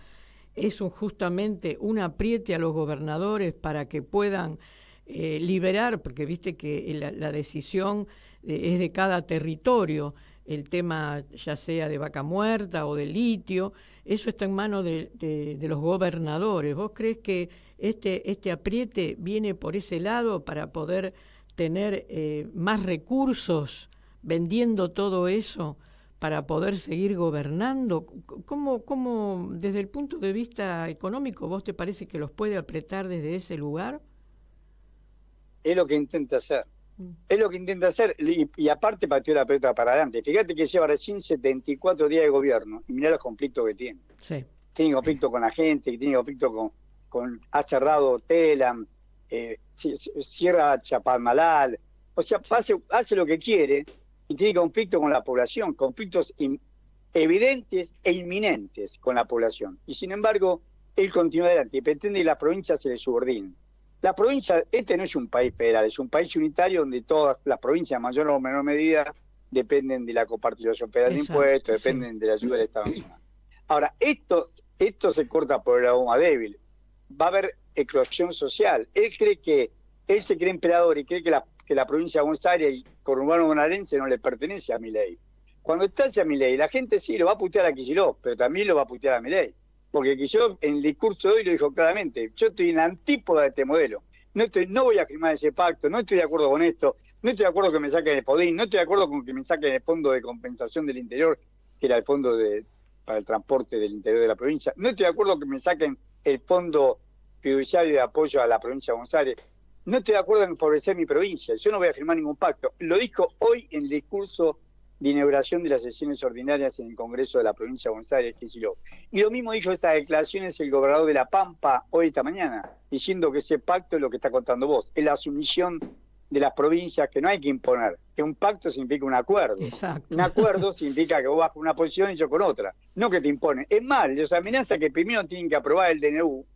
Speaker 1: es justamente un apriete a los gobernadores para que puedan liberar, porque viste que la decisión es de cada territorio, el tema ya sea de Vaca Muerta o de litio, eso está en manos de los gobernadores? ¿Vos crees que este apriete viene por ese lado para poder tener más recursos vendiendo todo eso para poder seguir gobernando? ¿Cómo, desde el punto de vista económico, vos te parece que los puede apretar desde ese lugar?
Speaker 5: Es lo que intenta hacer. Es lo que intenta hacer, y aparte pateó la pelota para adelante. Fíjate que lleva recién 74 días de gobierno y mirá los conflictos que tiene.
Speaker 1: Sí.
Speaker 5: Tiene conflicto con la gente, tiene conflicto ha cerrado Telam, cierra Chapadmalal, o sea, hace lo que quiere y tiene conflicto con la población, conflictos evidentes e inminentes con la población. Y sin embargo, él continúa adelante y pretende que las provincias se le subordinen. La provincia, no es un país federal, es un país unitario donde todas las provincias, en mayor o menor medida, dependen de la coparticipación federal de impuestos, dependen de la ayuda del Estado Nacional. Ahora, esto se corta por la goma débil. Va a haber eclosión social. Él se cree emperador y cree que la provincia de Buenos Aires y conurbano bonaerense no le pertenece a Milei. Cuando estalle a Milei, la gente sí lo va a putear a Kicillof, pero también lo va a putear a Milei. Porque Kicillof en el discurso de hoy lo dijo claramente: yo estoy en la antípoda de este modelo. No voy a firmar ese pacto, no estoy de acuerdo con esto, no estoy de acuerdo que me saquen el PODIN, no estoy de acuerdo con que me saquen el Fondo de Compensación del Interior, que era el fondo para el transporte del interior de la provincia. No estoy de acuerdo que me saquen el Fondo Fiduciario de Apoyo a la provincia de Buenos Aires. No estoy de acuerdo en empobrecer mi provincia. Yo no voy a firmar ningún pacto. Lo dijo hoy en el discurso de inauguración de las sesiones ordinarias en el Congreso de la provincia de Buenos Aires, Kicillof. Y lo mismo dijo estas declaraciones el gobernador de La Pampa hoy esta mañana, diciendo que ese pacto es lo que está contando vos, es la sumisión de las provincias, que no hay que imponer, que un pacto significa un acuerdo.
Speaker 1: Exacto.
Speaker 5: Un acuerdo significa que vos vas con una posición y yo con otra, no que te imponen. Es más, les amenaza que primero tienen que aprobar el DNU,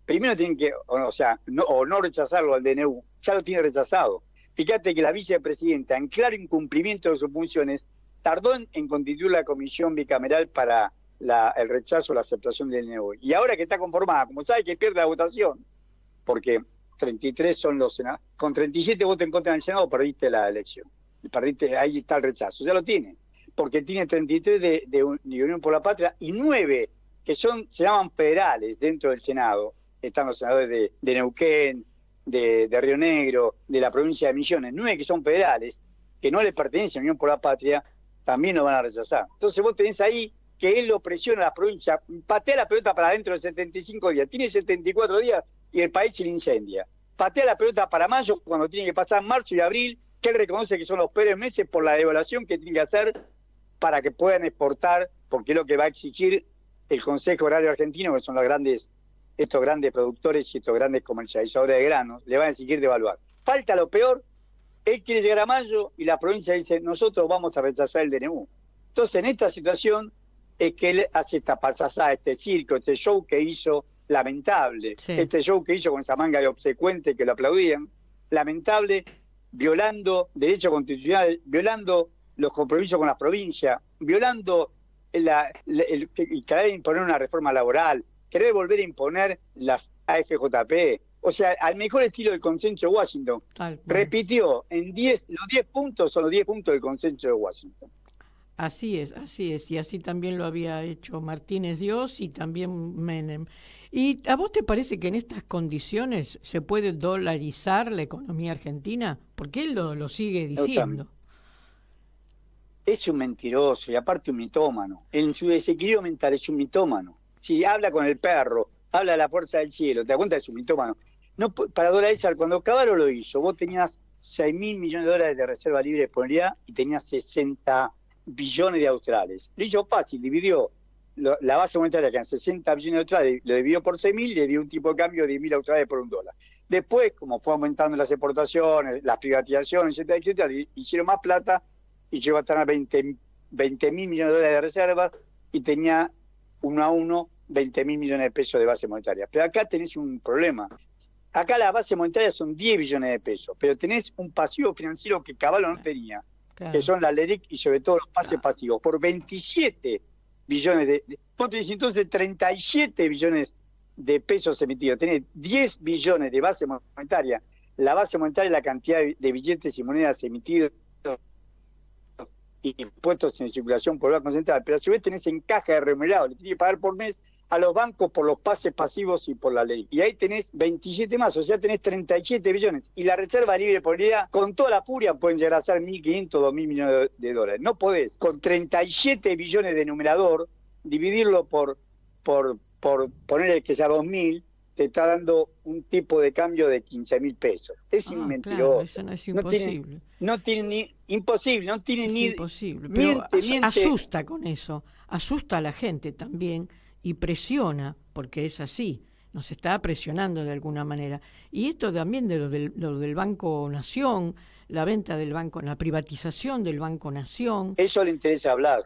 Speaker 5: primero tienen que, o no rechazarlo al DNU, ya lo tiene rechazado. Fíjate que la vicepresidenta, en claro incumplimiento de sus funciones, tardó en constituir la comisión bicameral para el rechazo o la aceptación del DNU. Y ahora que está conformada, como sabe que pierde la votación, porque 33 son los senadores, con 37 votos en contra en el Senado perdiste la elección. Ahí está el rechazo, ya lo tiene. Porque tiene 33 de Unión por la Patria y 9 que se llaman federales dentro del Senado. Están los senadores de Neuquén, de Río Negro, de la provincia de Misiones, 9 que son federales, que no le pertenecen a Unión por la Patria, también lo van a rechazar. Entonces vos tenés ahí que él lo presiona a las provincias, patea la pelota para adentro de 75 días, tiene 74 días y el país se le incendia. Patea la pelota para mayo, cuando tiene que pasar marzo y abril, que él reconoce que son los peores meses por la devaluación que tiene que hacer para que puedan exportar, porque es lo que va a exigir el Consejo Agrario Argentino, que son estos grandes productores y estos grandes comercializadores de granos, le van a exigir devaluar. Falta lo peor, él quiere llegar a mayo y la provincia dice: nosotros vamos a rechazar el DNU. Entonces, en esta situación es que él hace esta pasazada, este circo, este show que hizo, lamentable, este show que hizo con esa manga de obsecuentes que lo aplaudían, lamentable, violando derecho constitucional, violando los compromisos con las provincias, violando querer imponer una reforma laboral, querer volver a imponer las AFJP, o sea, al mejor estilo del consenso de Washington. Repitió, los 10 puntos son los 10 puntos del consenso de Washington.
Speaker 1: Así es, y así también lo había hecho Martínez Dios y también Menem. ¿Y a vos te parece que en estas condiciones se puede dolarizar la economía argentina? Porque él lo sigue diciendo.
Speaker 5: Es un mentiroso y aparte un mitómano. En su desequilibrio mental es un mitómano. Si habla con el perro, habla de la fuerza del cielo, te das cuenta, es un mitómano. No, para dolarizar, cuando Cavallo lo hizo, vos tenías 6.000 millones de dólares de reserva libre de disponibilidad y tenías 60 billones de australes. Lo hizo fácil, dividió la base monetaria, que eran 60 billones de australes, lo dividió por 6.000 y le dio un tipo de cambio de 10.000 australes por $1. Después, como fue aumentando las exportaciones, las privatizaciones, etcétera, hicieron más plata y llegó a tener 20.000 millones de dólares de reservas y tenía 1 a 1 20.000 millones de pesos de base monetaria. Pero acá tenés un problema. Acá la base monetaria son 10 billones de pesos, pero tenés un pasivo financiero que Cavallo no tenía, que son la LELIQ y sobre todo los pases pasivos, por 27 billones vos tenés entonces 37 billones de pesos emitidos, tenés 10 billones de base monetaria. La base monetaria es la cantidad de billetes y monedas emitidos y puestos en circulación por el Banco Central, pero a su vez tenés en caja de remunerado, le tenés que pagar por mes a los bancos por los pases pasivos y por la ley. Y ahí tenés 27 más, o sea, tenés 37 billones. Y la reserva libre por día, con toda la furia, pueden llegar a ser 1.500, 2.000 millones de dólares. No podés, con 37 billones de numerador, dividirlo por poner que sea 2.000, te está dando un tipo de cambio de 15.000 pesos. Es mentiroso.
Speaker 1: Claro, eso no es imposible.
Speaker 5: No tiene ni imposible, no tiene
Speaker 1: es
Speaker 5: ni
Speaker 1: imposible, pero
Speaker 5: miente.
Speaker 1: Asusta con eso, asusta a la gente también y presiona, porque es así, nos está presionando de alguna manera. Y esto también de lo del Banco Nación, la venta del banco, la privatización del Banco Nación.
Speaker 5: Eso le interesa hablar.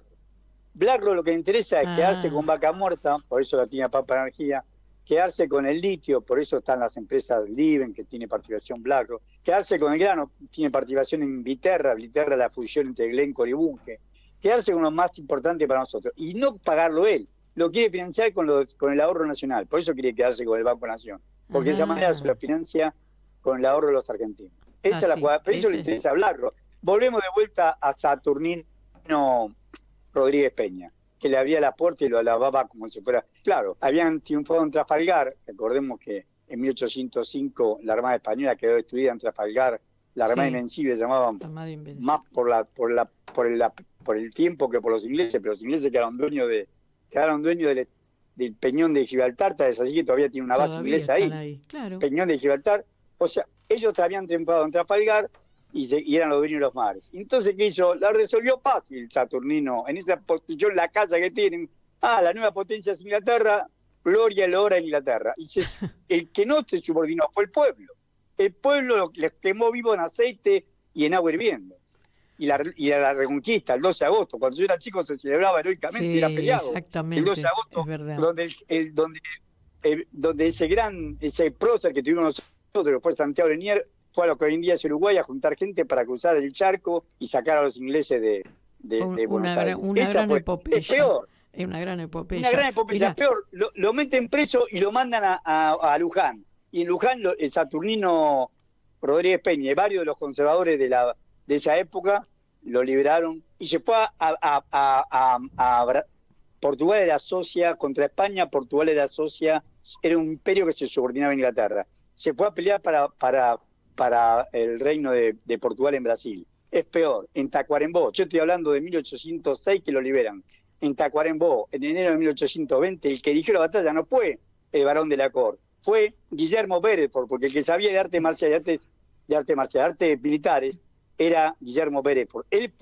Speaker 5: Blarro lo que le interesa es quedarse con Vaca Muerta, por eso la tiene Papa Energía, quedarse con el litio, por eso están las empresas Liven, que tiene participación Blarro, quedarse con el grano, tiene participación en Viterra, la fusión entre Glencore y Bunge, quedarse con lo más importante para nosotros, y no pagarlo él, lo quiere financiar con el ahorro nacional, por eso quiere quedarse con el Banco Nación, porque de esa manera se lo financia con el ahorro de los argentinos. Esa es la jugada, pero eso le interesa hablarlo. Volvemos de vuelta a Saturnino Rodríguez Peña, que le abría la puerta y lo alababa como si fuera... Claro, habían triunfado en Trafalgar, recordemos que en 1805 la Armada Española quedó destruida en Trafalgar, la Armada Invencible llamaban más por el tiempo que por los ingleses, pero los ingleses quedaron dueños del Peñón de Gibraltar, es así que todavía tiene una base inglesa ahí.
Speaker 1: Claro.
Speaker 5: Peñón de Gibraltar, o sea, ellos habían triunfado en Trafalgar y eran los dueños de los mares. Entonces, ¿qué hizo? La resolvió fácil Saturnino, en esa posición, la casa que tienen, la nueva potencia es Inglaterra, gloria y loor en Inglaterra. Y el que no se subordinó fue el pueblo. El pueblo les quemó vivo en aceite y en agua hirviendo. Y la reconquista, el 12 de agosto, cuando yo era chico se celebraba heroicamente, era peleado.
Speaker 1: Exactamente,
Speaker 5: el 12 de agosto, donde ese prócer que tuvimos nosotros, que fue Santiago Lenier, fue a lo que hoy en día es Uruguay a juntar gente para cruzar el charco y sacar a los ingleses de Buenos Aires.
Speaker 1: Una gran epopeya.
Speaker 5: Es peor.
Speaker 1: Es una gran epopeya.
Speaker 5: Una gran epopeya. Es peor. Lo meten preso y lo mandan a Luján. Y en Luján el Saturnino Rodríguez Peña y varios de los conservadores de esa época lo liberaron y se fue a Portugal. Era socia contra España. Portugal era socia, era un imperio que se subordinaba a Inglaterra. Se fue a pelear para el reino de Portugal en Brasil. Es peor, en Tacuarembó, yo estoy hablando de 1806 que lo liberan. En Tacuarembó, en enero de 1820, el que dirigió la batalla no fue el barón de la Cor, fue Guillermo Beresford, porque el que sabía de artes marciales, artes militares, era Guillermo Beresford. Él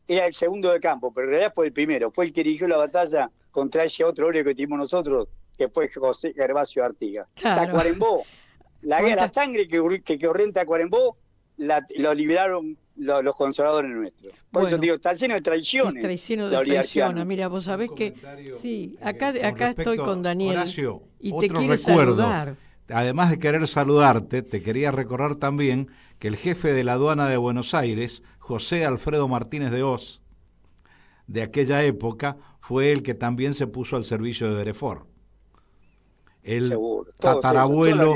Speaker 5: era el segundo de campo, pero en realidad fue el primero, fue el que dirigió la batalla contra ese otro héroe que tuvimos nosotros, que fue José Gervasio Artigas. Claro. Tacuarembó, la sangre que corrió en Tacuarembó, lo liberaron los conservadores nuestros. Por eso digo, está lleno de traiciones.
Speaker 1: Está lleno de traiciones. Mira, vos sabés que... Sí, acá estoy con Daniel.
Speaker 2: Horacio,
Speaker 1: y te quiere saludar.
Speaker 2: Además de querer saludarte, te quería recordar también que el jefe de la aduana de Buenos Aires, José Alfredo Martínez de Hoz, de aquella época, fue el que también se puso al servicio de Beresford. El tatarabuelo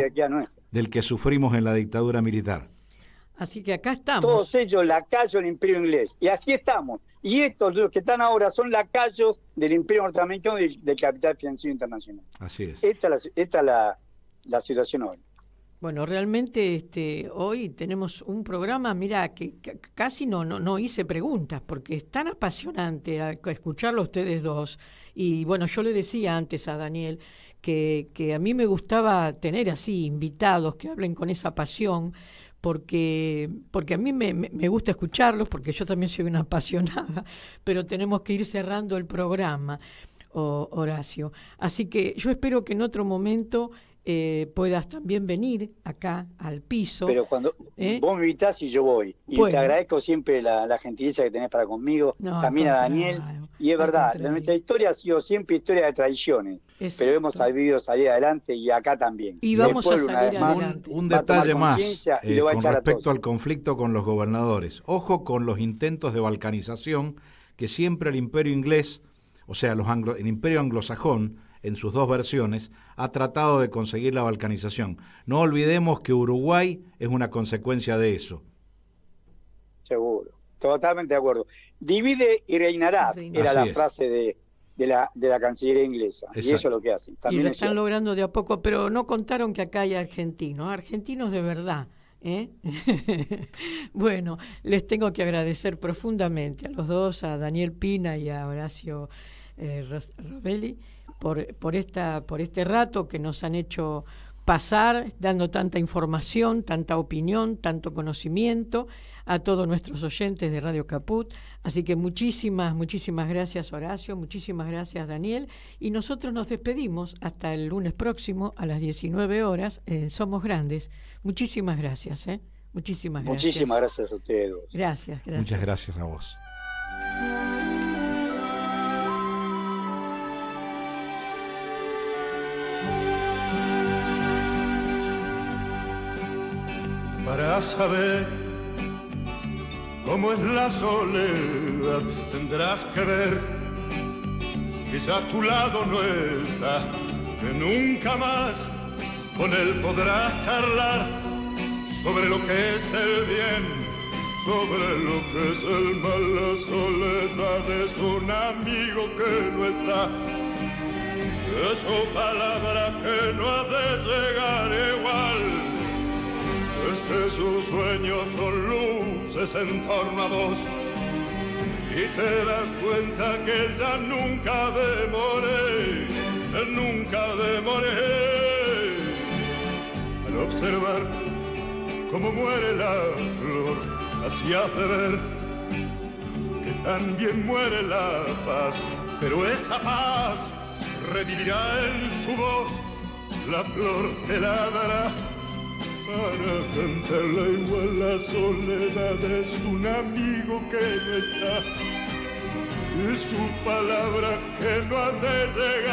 Speaker 2: del que sufrimos en la dictadura militar.
Speaker 1: Así que acá estamos.
Speaker 5: Todos ellos lacayos del imperio inglés. Y así estamos. Y estos, los que están ahora, son lacayos del imperio norteamericano y del capital financiero internacional.
Speaker 2: Así es.
Speaker 5: Esta es la situación hoy.
Speaker 1: Bueno, realmente hoy tenemos un programa, mira, que casi no hice preguntas, porque es tan apasionante escucharlo a ustedes dos. Y bueno, yo le decía antes a Daniel que a mí me gustaba tener así invitados que hablen con esa pasión, porque a mí me gusta escucharlos, porque yo también soy una apasionada, pero tenemos que ir cerrando el programa, Horacio. Así que yo espero que en otro momento puedas también venir acá al piso.
Speaker 5: Pero cuando vos me invitás y yo voy. Y te agradezco siempre la gentileza que tenés para conmigo, también a Daniel. Y es verdad, nuestra historia ha sido siempre historia de traiciones. Exacto. Pero hemos sabido salir adelante y acá también.
Speaker 1: Y vamos a salir adelante.
Speaker 2: Un detalle más con respecto al conflicto con los gobernadores. Ojo con los intentos de balcanización que siempre el imperio inglés, o sea, el imperio anglosajón, en sus dos versiones, ha tratado de conseguir la balcanización. No olvidemos que Uruguay es una consecuencia de eso.
Speaker 5: Seguro, totalmente de acuerdo. Divide y reinarás, era la frase la Cancillería inglesa.
Speaker 2: Exacto.
Speaker 5: Y eso es lo que hacen.
Speaker 1: Y
Speaker 5: También
Speaker 1: lo
Speaker 5: es
Speaker 1: están
Speaker 5: cierto.
Speaker 1: logrando de a poco, pero no contaron que acá hay argentinos de verdad. Bueno, les tengo que agradecer profundamente a los dos, a Daniel Pina y a Horacio Robelli, por este rato que nos han hecho pasar, dando tanta información, tanta opinión, tanto conocimiento a todos nuestros oyentes de Radio Caput. Así que muchísimas gracias, Horacio, muchísimas gracias, Daniel. Y nosotros nos despedimos hasta el lunes próximo a las 19 horas en Somos Grandes. Muchísimas gracias. Muchísimas gracias.
Speaker 5: Muchísimas gracias a ustedes dos.
Speaker 1: Gracias.
Speaker 2: Muchas gracias a vos.
Speaker 4: Para saber cómo es la soledad tendrás que ver que ya a tu lado no está, que nunca más con él podrás charlar sobre lo que es el bien, sobre lo que es el mal. La soledad es un amigo que no está, es su palabra que no ha de llegar igual. Es que sus sueños son luces en torno a vos y te das cuenta que ya nunca demoré al observar cómo muere la flor. Así hace ver que también muere la paz, pero esa paz revivirá en su voz, la flor te la dará para cantarla igual. La soledad es un amigo que no está, es su palabra que no ha de llegar.